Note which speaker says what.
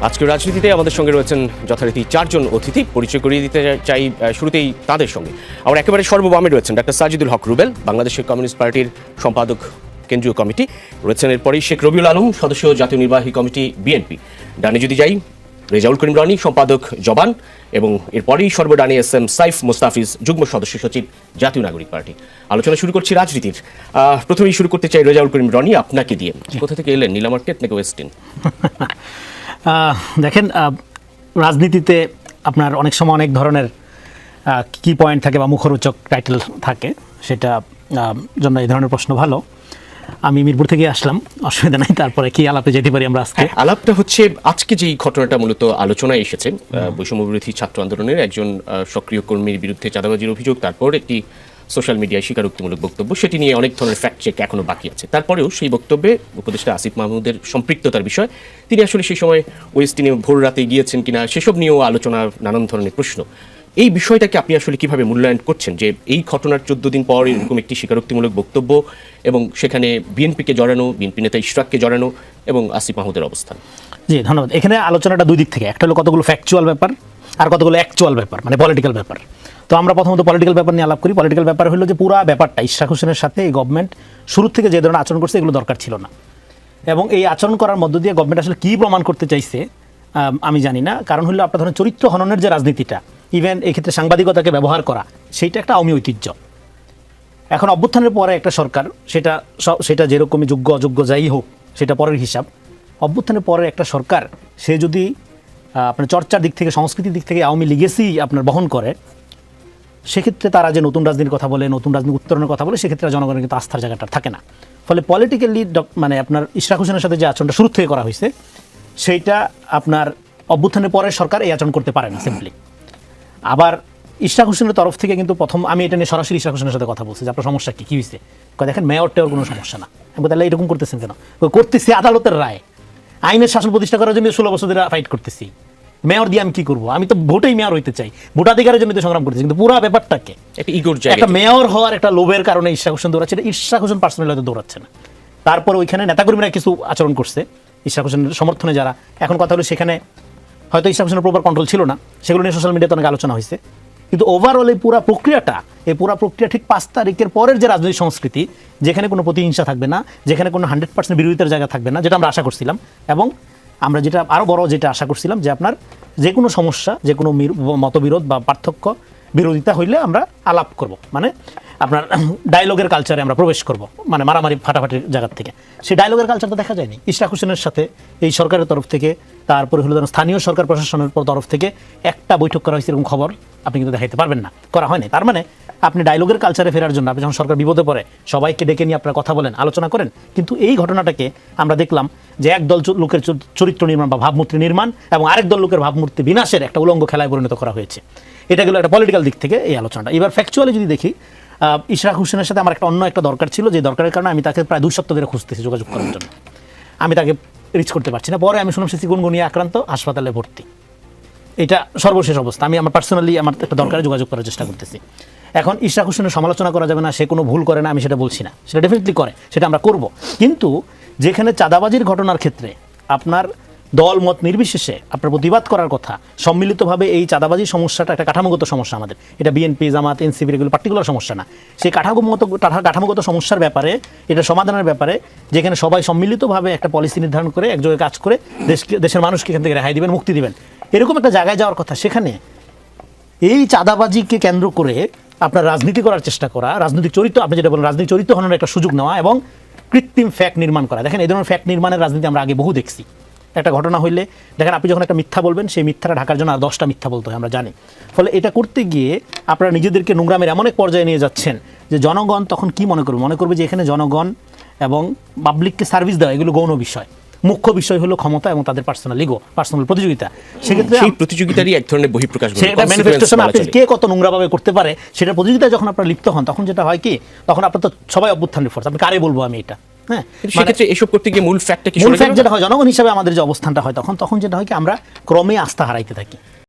Speaker 1: আজকের রাজনীতিতে আমাদের সঙ্গে রয়েছেন যথারীতি চারজন অতিথি। পরিচয় করিয়ে দিতে চাই শুরুতেই তাদের সঙ্গে। আমার একেবারে সর্ববামে রয়েছেন ডাক্তার সাজিদুল হক রুবেল, বাংলাদেশের কমিউনিস্ট পার্টির সম্পাদক কেন্দ্রীয় কমিটি। রয়েছেন এরপরেই শেখ রবিউল আলম, সদস্য জাতীয় নির্বাহী কমিটি বিএনপি। ডানে যদি যাই, রেজাউল করিম রনি, সম্পাদক জবান, এবং এরপরেই সর্বডানে এস এম সাইফ মুস্তাফিজ, যুগ্ম সদস্য সচিব জাতীয় নাগরিক পার্টি। আলোচনা শুরু করছি রাজনীতির। প্রথমেই শুরু করতে চাই রেজাউল করিম রনি, আপনাকে দিয়ে। কোথা থেকে এলেন, নীলা মার্কেট নাকি ওয়েস্টিন?
Speaker 2: দেখেন, রাজনীতিতে আপনার অনেক সময় অনেক ধরনের কি পয়েন্ট থাকে বা মুখরোচক টাইটেল থাকে, সেটা জন্য এই ধরনের প্রশ্ন ভালো। আমি মিরপুর থেকে আসলাম, অসুবিধা নাই। তারপরে কি আলাপে যেতে পারি আমরা আজকে?
Speaker 1: আলাপটা হচ্ছে আজকে যেই ঘটনাটা মূলত আলোচনায় এসেছে, বৈষম্য বিরোধী ছাত্র আন্দোলনের একজন সক্রিয় কর্মীর বিরুদ্ধে চাঁদাবাজির অভিযোগ, তারপর একটি সোশ্যাল মিডিয়ায় স্বীকারোক্তিমূলক বক্তব্য, সেটি নিয়ে অনেক ধরনের ফ্যাক্ট চেক এখনো বাকি আছে। তারপরেও সেই বক্তব্যে উপদেষ্টা আসিফ মাহমুদের সম্পৃক্ততার বিষয়, তিনি আসলে সেই সময় ওয়েস্টিনে ভোর রাতে গিয়েছেন কিনা, সেসব নিয়েও আলোচনা, নানান ধরনের প্রশ্ন। এই বিষয়টাকে আপনি আসলে কিভাবে মূল্যায়ন করছেন, যে এই ঘটনার 14 দিন পর এরকম একটি স্বীকারোক্তিমূলক বক্তব্য এবং সেখানে বিএনপিকে জড়ানো, বিএনপি নেতা ইশরাককে জড়ানো এবং আসিফ মাহমুদের অবস্থান?
Speaker 2: জি, ধন্যবাদ। এখানে আলোচনাটা দুই দিক থেকে, একটা হলো কতগুলো ফ্যাকচুয়াল ব্যাপার আর কতগুলো অ্যাকচুয়াল ব্যাপার, মানে পলিটিক্যাল ব্যাপার। তো আমরা প্রথমত পলিটিক্যাল ব্যাপার নিয়ে আলাপ করি। পলিটিক্যাল ব্যাপার হলো যে পুরো ব্যাপারটা ইশরাক হোসেনের সাথে এই গভর্নমেন্ট শুরু থেকে যে ধরনের আচরণ করছে, এগুলো দরকার ছিল না। এবং এই আচরণ করার মধ্য দিয়ে গভর্নমেন্ট আসলে কী প্রমাণ করতে চাইছে আমি জানি না। কারণ হলো আপনার ধরেন চরিত্র হননের যে রাজনীতিটা, ইভেন এই ক্ষেত্রে সাংবাদিকতাকে ব্যবহার করা, সেইটা একটা আওয়ামী ঐতিহ্য। এখন অভ্যুত্থানের পরে একটা সরকার, সেটা যেরকমই যোগ্য অযোগ্য যাই হোক, সেটা পরের হিসাব। অভ্যুত্থানের পরে একটা সরকার, সে যদি আপনার চর্চার দিক থেকে, সংস্কৃতির দিক থেকে আওয়ামী লিগেসি আপনার বহন করে, সেক্ষেত্রে তারা যে নতুন রাজনীতির কথা বলে, নতুন রাজনীতি উত্তরণের কথা বলে, সেক্ষেত্রে জনগণের কিন্তু আস্থার জায়গাটা থাকে না। ফলে পলিটিক্যালি মানে আপনার ইশরাক হোসেনের সাথে যে আচরণটা শুরু থেকে করা হয়েছে, সেইটা আপনার অভ্যুত্থানের পরের সরকার এই আচরণ করতে পারে না সিম্পলি। আবার ইশরাক হোসেনের তরফ থেকে কিন্তু প্রথম আমি এটা নিয়ে সরাসরি ইশরাক হোসেনের সাথে কথা বলছি যে আপনার সমস্যা কী হয়েছে। দেখেন, মেয়র টেওর কোনো সমস্যা না। তাহলে এরকম করতেছেন কেন? করতেছি আদালতের রায়, আইনের শাসন প্রতিষ্ঠা করার জন্য 16 বছর ধরে ফাইট করতেছি। মেয়র দিয়ে আমি কি করবো? আমি তো ভোটেই মেয়র হইতে চাই, ভোটাধিকারের জন্য তো সংগ্রাম করতেছি। কিন্তু পুরো ব্যাপারটাকে একটা মেয়র হওয়ার একটা লোভের কারণে ইশরাক হোসেন দৌড়াচ্ছে। এটা ইশরাক হোসেন পার্সোনালি হয়তো দৌড়াচ্ছে না। তারপর ওইখানে নেতাকর্মীরা কিছু আচরণ করছে ইশরাক হোসেনের সমর্থনে যারা। এখন কথা হলো সেখানে হয়তো ইশরাক হোসেনের প্রপার কন্ট্রোল ছিল না, সেগুলো নিয়ে সোশ্যাল মিডিয়াতে অনেক আলোচনা হয়েছে। কিন্তু ওভারঅল এই পুরো প্রক্রিয়া ঠিক 5 তারিখের পরের যে রাজনৈতিক সংস্কৃতি, যেখানে কোনো প্রতিহিংসা থাকবে না, যেখানে কোনো 100% বিরোধিতার জায়গা থাকবে না, যেটা আমরা আশা করছিলাম। এবং আমরা যেটা আরও বড় যেটা আশা করছিলাম, যে আপনার যে কোনো সমস্যা, যে কোনো মতবিরোধ বা পার্থক্য, বিরোধিতা হইলে আমরা আলাপ করব, মানে আপনার ডায়লগের কালচারে আমরা প্রবেশ করব, মানে মারামারি ফাটাফাটির জায়গার থেকে। সেই ডায়লগের কালচারটা দেখা যায়নি ইশরাক হোসেনের সাথে এই সরকারের তরফ থেকে। তারপরে হলো স্থানীয় সরকার প্রশাসনের তরফ থেকে একটা বৈঠক করা হয়েছে, এরকম খবর আপনি কিন্তু দেখাইতে পারবেন না, করা হয়নি। তার মানে আপনি ডায়লগের কালচারে ফেরার জন্য, আপনি যখন সরকার বিপদে পড়ে সবাইকে ডেকে নিয়ে আপনারা কথা বলেন, আলোচনা করেন। কিন্তু এই ঘটনাটাকে আমরা দেখলাম যে একদল লোকের চরিত্র নির্মাণ বা ভাবমূর্তি নির্মাণ এবং আরেক দল লোকের ভাবমূর্তি বিনাশের একটা উলঙ্গ খেলায় পরিণত করা হয়েছে। এটা গেল একটা পলিটিক্যাল দিক থেকে এই আলোচনাটা। এবার ফ্যাকচুয়ালি যদি দেখি, ইশরাক হোসেনের সাথে আমার অন্য একটা দরকার ছিল, যে দরকারের কারণে আমি তাকে প্রায় 2 সপ্তাহ ধরে খুঁজতেছি যোগাযোগ করার জন্য। আমি তাকে রিচ করতে পারছি না। পরে আমি শুনলাম সে চিকুনগুনিয়া আক্রান্ত, হাসপাতালে ভর্তি। এটা সর্বশেষ অবস্থা। আমি আমার পার্সোনালি আমার একটা দরকারে যোগাযোগ করার চেষ্টা করতেছি। এখন ইশরাক হোসেনের সমালোচনা করা যাবে না, সে কোনো ভুল করে না, আমি সেটা বলছি না, সেটা ডেফিনেটলি করে, সেটা আমরা করব। কিন্তু যেখানে চাঁদাবাজির ঘটনার ক্ষেত্রে আপনার দল মত নির্বিশেষে আপনার প্রতিবাদ করার কথা, সম্মিলিতভাবে এই চাঁদাবাজির সমস্যাটা একটা কাঠামোগত সমস্যা আমাদের, এটা বিএনপি, জামাত, এনসিপি এগুলো পার্টিকুলার সমস্যা না। সেই কাঠামোগত সমস্যার ব্যাপারে, এটা সমাধানের ব্যাপারে, যেখানে সবাই সম্মিলিতভাবে একটা পলিসি নির্ধারণ করে একযোগে কাজ করে দেশের মানুষকে এখান থেকে রেহাই দিবেন, মুক্তি দিবেন, এরকম একটা জায়গায় যাওয়ার কথা। সেখানে এই চাঁদাবাজিকে কেন্দ্র করে আপনার রাজনীতি করার চেষ্টা করা, রাজনৈতিক চরিত্র, আপনি যেটা বলেন রাজনৈতিক চরিত্র হওয়ার একটা সুযোগ নেওয়া এবং কৃত্রিম ফ্যাক্ট নির্মাণ করা। দেখেন, এই ধরনের ফ্যাক্ট নির্মাণের রাজনীতি আমরা আগে বহু দেখছি। একটা ঘটনা হইলে দেখেন, আপনি যখন একটা মিথ্যা বলবেন, সেই মিথ্যাটা ঢাকার জন্য আর 10টা মিথ্যা বলতে হয়, আমরা জানি। ফলে এটা করতে গিয়ে আপনারা নিজেদেরকে নোংরামের এমন এক পর্যায়ে নিয়ে যাচ্ছেন যে জনগণ তখন কি মনে করবে যে এখানে জনগণ এবং পাবলিককে সার্ভিস দেওয়া এগুলো গৌণ বিষয়। মুখ্য বিষয় হলো ক্ষমতা এবং তাদের পার্সোনাল প্রতিযোগিতা। সেক্ষেত্রে সেই
Speaker 1: প্রতিযোগিতারই এক ধরনের বহিঃপ্রকাশ,
Speaker 2: সেটা ম্যানিফেস্টেশন আপনি কে কত নোংরাভাবে করতে পারে, সেটা প্রতিযোগিতায় যখন আপনারা লিপ্ত হন, তখন যেটা হয় কি, তখন আপনার তো সবাই অভ্যুত্থানের ফোর্স, আপনি কারে বলবো আমি এটা। হ্যাঁ, সেক্ষেত্রে
Speaker 1: এসব করতে গিয়ে মূল ফ্যাক্ট যেটা হয়, জনগণ হিসাবে আমাদের যে অবস্থানটা হয়, তখন যেটা হয় কি, আমরা ক্রমে আস্থা হারাইতে থাকি।